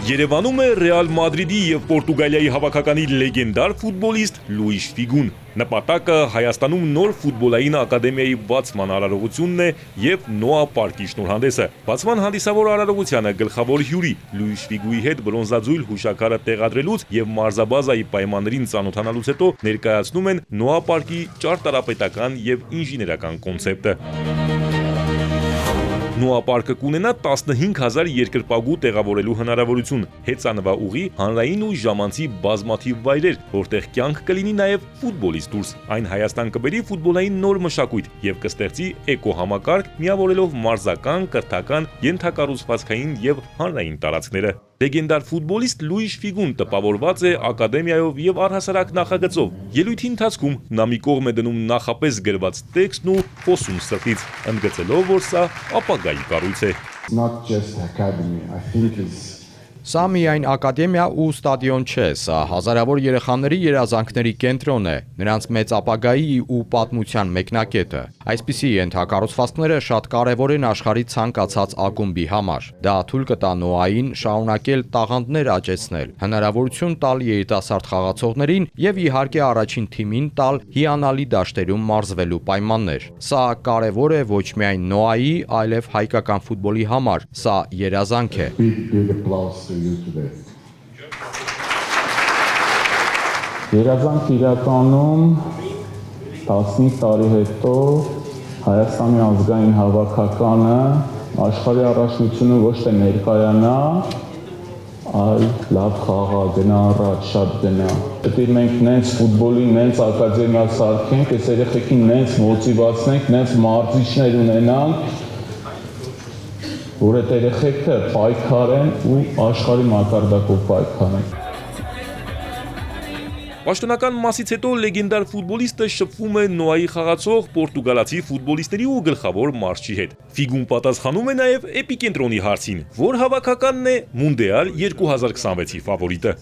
Երևանում է Ռեալ Մադրիդի և Պորտուգալիայի հավաքականի լեգենդար ֆուտբոլիստ Լուիշ Ֆիգուն։ Նպատակը Հայաստանում նոր ֆուտբոլային ակադեմիայի բացման արարողությունն է և Նոա պարկի շնորհանդեսը։ Բացման հանդիսավոր արարողությանը գլխավոր հյուրի Լուիշ Ֆիգուի հետ բրոնզաձույլ հուշաքարը տեղադրելուց և մարզաբազայի պայմաններին ծանոթանալուց հետո ներկայացնում են Նոա պարկի ճարտարապետական և ինժեներական կոնցեպտը։ Նոա պարկը կունենա 15,000 երկրպագու տեղավորելու հնարավորություն, հեծանվա ուղի, հանրային ու ժամանցի բազմաթիվ վայրեր, որտեղ կյանք կլինի նաև ֆուտբոլից դուրս։ Այն Հայաստան կբերի ֆուտբոլային նոր մշակույթ և կստեղծի էկոհամակարգ, միավորելով մարզական, կրթական, ենթակառուցվածքային և հանրային տարածքները։ Լեգենդար ֆուտբոլիստ Լուիշ Ֆիգուն տպավորված է ակադեմիայով և առհասարակ նախագծով։ Ելույթի ընթացքում նա մի կողմ է դնում նախապես գրված տեքստն ու խոսում սրտից, ընդգծելով, որ սա ապագայի կառույց է։ Սա միայն ակադեմիա ու ստադիոն չէ, սա հազարավոր երեխաների երազանքների կենտրոն է, նրանց մեծ ապագայի ու պատմության մեկնակետը։ Այսպիսի ենթակառուցվածքները շատ կարևոր են աշխարհի ցանկացած ակումբի համար։ Դա թույլ կտա Նոային շարունակել տաղանդներ աճեցնել, հնարավորություն տալ երիտասարդ խաղացողներին և իհարկե առաջին թիմին տալ հիանալի դաշտերում մարզվելու պայմաններ։ Սա կարևոր է ոչ միայն Նոայի, այլև հայկական ֆուտբոլի համար, սա երազանք է։ Երազանք իրականում 15 տարի հետո Հայաստանի ազգային հավաքականը աշխարհի առաջնությունը ոչ թե ներկայանա, այլ լավ խաղա, գնա առաջ, շատ գնա։ Պետք է մենք նենց ֆուտբոլի, նենց ակադեմիա սարքենք, այս երեխեքին նենց մոտիվացնենք, նենց մարզիչներ ունենանք, որ այդ երեխեքը պայքարեն ու աշխարհի մակարդակով պայքարեն։ Պաշտոնական մասից հետո լեգենդար ֆուտբոլիստը շփվում է Նոայի խաղացող պորտուգալացի ֆուտբոլիստների ու գլխավոր մարզչի հետ։ Ֆիգուն պատասխանում է նաև էպիկենտրոնի հարցին, որ հավաքականն է Մունդիալ 2026-ի ֆավորիտը։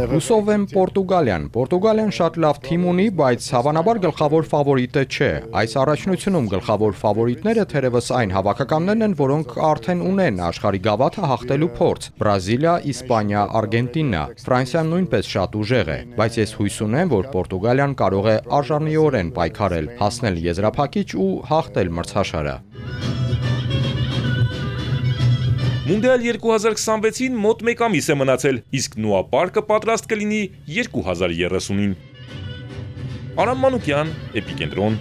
Հուսով եմ Պորտուգալիան։ Պորտուգալիան շատ լավ թիմ ունի, բայց հավանաբար գլխավոր ֆավորիտը չէ։ Այս առաջնությունում գլխավոր ֆավորիտները թերևս այն հավաքականներն են, որոնք արդեն ունեն աշխարհի գավաթը հաղթելու փորձ։ Բրազիլիա, Իսպանիա, Արգենտինա, Ֆրանսիան նույնպես շատ ուժեղ է, բայց ես հույս ունեմ, որ Պորտուգալիան կարող է արժանիորեն պայքարել, հասնել եզրափակիչ ու հաղթել մրցաշարը։ Մունդիալ 2026-ին մոտ մեկ ամիս է մնացել, իսկ Նոա պարկը պատրաստ կլինի 2030-ին։ Արամ Մանուկյան, Էպիկենտրոն։